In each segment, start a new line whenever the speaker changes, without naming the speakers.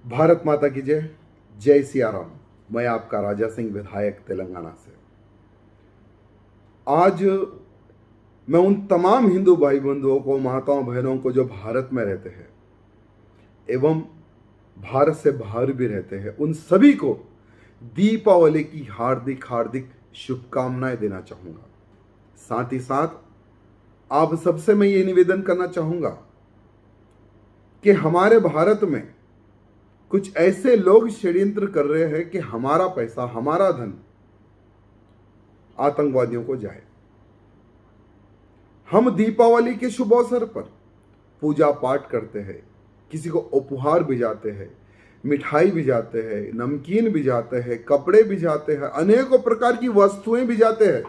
भारत माता की जय। जय सिया राम। मैं आपका राजा सिंह, विधायक तेलंगाना से। आज मैं उन तमाम हिंदू भाई बंधुओं को, माताओं बहनों को जो भारत में रहते हैं एवं भारत से बाहर भी रहते हैं, उन सभी को दीपावली की हार्दिक हार्दिक शुभकामनाएं देना चाहूँगा। साथ ही साथ आप सबसे मैं ये निवेदन करना चाहूँगा कि हमारे भारत में कुछ ऐसे लोग षड्यंत्र कर रहे हैं कि हमारा पैसा, हमारा धन आतंकवादियों को जाए। हम दीपावली के शुभ अवसर पर पूजा पाठ करते हैं, किसी को उपहार भिजाते हैं, मिठाई भिजाते हैं, नमकीन भिजाते हैं, कपड़े भिजाते हैं, अनेकों प्रकार की वस्तुएं भिजाते हैं।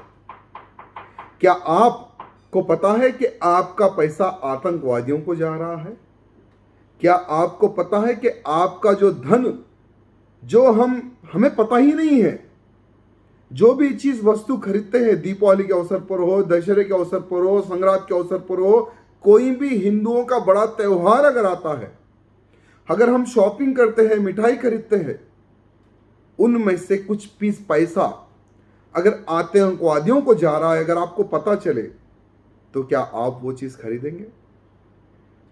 क्या आपको पता है कि आपका पैसा आतंकवादियों को जा रहा है? क्या आपको पता है कि आपका जो धन, जो हमें पता ही नहीं है, जो भी चीज वस्तु खरीदते हैं, दीपावली के अवसर पर हो, दशहरे के अवसर पर हो, संक्रांत के अवसर पर हो, कोई भी हिंदुओं का बड़ा त्योहार अगर आता है, अगर हम शॉपिंग करते हैं, मिठाई खरीदते हैं, उनमें से कुछ पीस पैसा अगर आतंकवादियों को जा रहा है, अगर आपको पता चले, तो क्या आप वो चीज खरीदेंगे?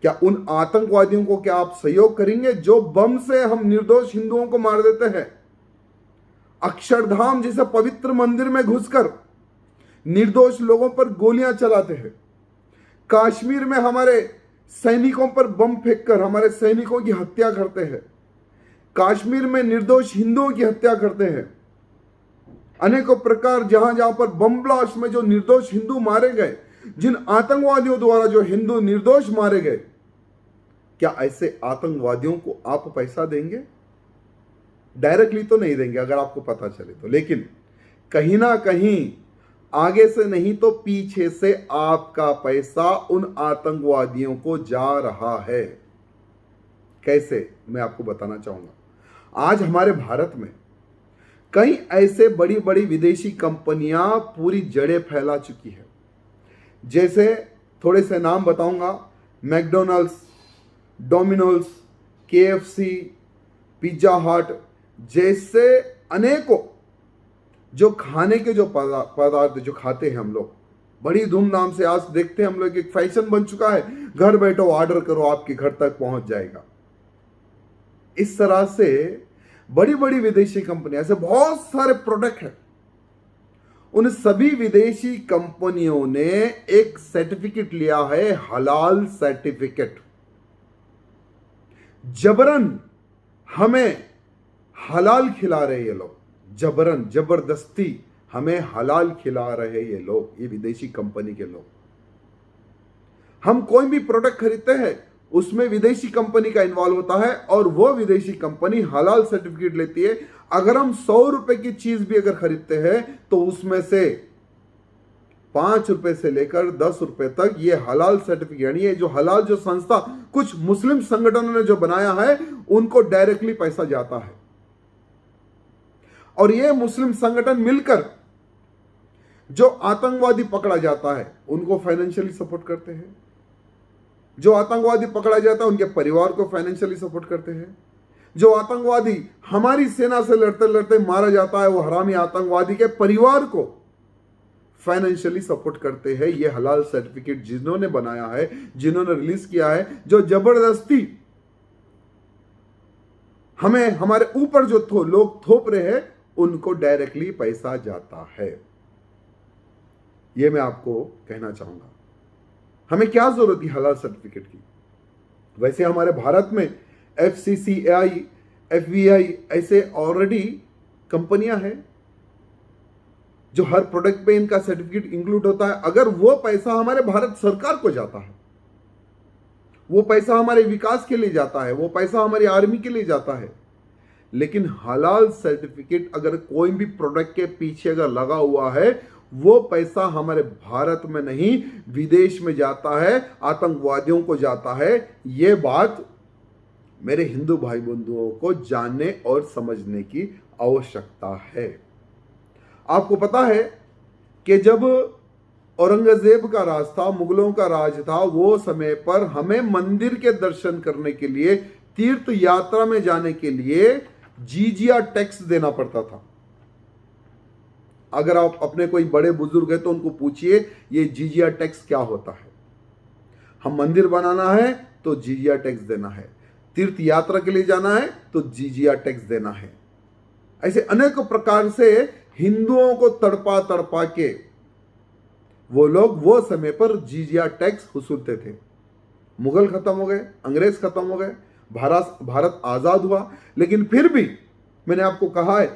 क्या उन आतंकवादियों को क्या आप सहयोग करेंगे जो बम से हम निर्दोष हिंदुओं को मार देते हैं? अक्षरधाम जैसे पवित्र मंदिर में घुसकर निर्दोष लोगों पर गोलियां चलाते हैं। कश्मीर में हमारे सैनिकों पर बम फेंककर हमारे सैनिकों की हत्या करते हैं। कश्मीर में निर्दोष हिंदुओं की हत्या करते हैं। अनेकों प्रकार जहां जहां पर बम ब्लास्ट में जो निर्दोष हिंदू मारे गए, जिन आतंकवादियों द्वारा जो हिंदू निर्दोष मारे गए, क्या ऐसे आतंकवादियों को आप पैसा देंगे? डायरेक्टली तो नहीं देंगे अगर आपको पता चले तो, लेकिन कहीं ना कहीं आगे से नहीं तो पीछे से आपका पैसा उन आतंकवादियों को जा रहा है। कैसे, मैं आपको बताना चाहूंगा। आज हमारे भारत में कई ऐसे बड़ी बड़ी विदेशी कंपनियां पूरी जड़ें फैला चुकी है। जैसे थोड़े से नाम बताऊंगा: मैकडॉनल्ड्स, डोमिनोज, KFC, पिज्जा हट जैसे अनेकों जो खाने के जो पदार्थ जो खाते हैं हम लोग बड़ी धूमधाम से, आज देखते हैं हम लोग, एक फैशन बन चुका है, घर बैठो ऑर्डर करो, आपके घर तक पहुंच जाएगा। इस तरह से बड़ी बड़ी विदेशी कंपनियां, ऐसे बहुत सारे प्रोडक्ट हैं। उन सभी विदेशी कंपनियों ने एक सर्टिफिकेट लिया है, हलाल सर्टिफिकेट। जबरन हमें हलाल खिला रहे ये लोग, जबरन जबरदस्ती हमें हलाल खिला रहे ये लोग, ये विदेशी कंपनी के लोग। हम कोई भी प्रोडक्ट खरीदते हैं, उसमें विदेशी कंपनी का इन्वॉल्व होता है और वो विदेशी कंपनी हलाल सर्टिफिकेट लेती है। अगर हम 100 रुपए की चीज भी अगर खरीदते हैं तो उसमें से 5 रुपए से लेकर 10 रुपए तक ये हलाल सर्टिफिकेट, यानी ये जो हलाल जो संस्था कुछ मुस्लिम संगठनों ने जो बनाया है, उनको डायरेक्टली पैसा जाता है। और ये मुस्लिम संगठन मिलकर जो आतंकवादी पकड़ा जाता है उनको फाइनेंशियली सपोर्ट करते हैं। जो आतंकवादी पकड़ा जाता है उनके परिवार को फाइनेंशियली सपोर्ट करते हैं। जो आतंकवादी हमारी सेना से लड़ते लड़ते मारा जाता है, वो हरामी आतंकवादी के परिवार को फाइनेंशियली सपोर्ट करते हैं। ये हलाल सर्टिफिकेट जिन्होंने बनाया है, जिन्होंने रिलीज किया है, जो जबरदस्ती हमें हमारे ऊपर जो लोग थोप रहे हैं, उनको डायरेक्टली पैसा जाता है। यह मैं आपको कहना चाहूंगा। हमें क्या जरूरत है हलाल सर्टिफिकेट की? वैसे हमारे भारत में FCCI, FVI ऐसे ऑलरेडी कंपनियां हैं जो हर प्रोडक्ट पे इनका सर्टिफिकेट इंक्लूड होता है। अगर वो पैसा हमारे भारत सरकार को जाता है, वो पैसा हमारे विकास के लिए जाता है, वो पैसा हमारी आर्मी के लिए जाता है, लेकिन हलाल सर्टिफिकेट अगर कोई भी प्रोडक्ट के पीछे अगर लगा हुआ है, वो पैसा हमारे भारत में नहीं विदेश में जाता है, आतंकवादियों को जाता है। ये बात मेरे हिंदू भाई बंधुओं को जानने और समझने की आवश्यकता है। आपको पता है कि जब औरंगजेब का राज था, मुगलों का राज था, वो समय पर हमें मंदिर के दर्शन करने के लिए तीर्थ यात्रा में जाने के लिए जीजिया टैक्स देना पड़ता था। अगर आप अपने कोई बड़े बुजुर्ग है तो उनको पूछिए ये जीजिया टैक्स क्या होता है। हम मंदिर बनाना है तो जीजिया टैक्स देना है, तीर्थ यात्रा के लिए जाना है तो जीजिया टैक्स देना है। ऐसे अनेक प्रकार से हिंदुओं को तड़पा तड़पा के वो लोग वो समय पर जीजिया टैक्स वसूलते थे। मुगल खत्म हो गए, अंग्रेज खत्म हो गए, भारत आजाद हुआ, लेकिन फिर भी मैंने आपको कहा है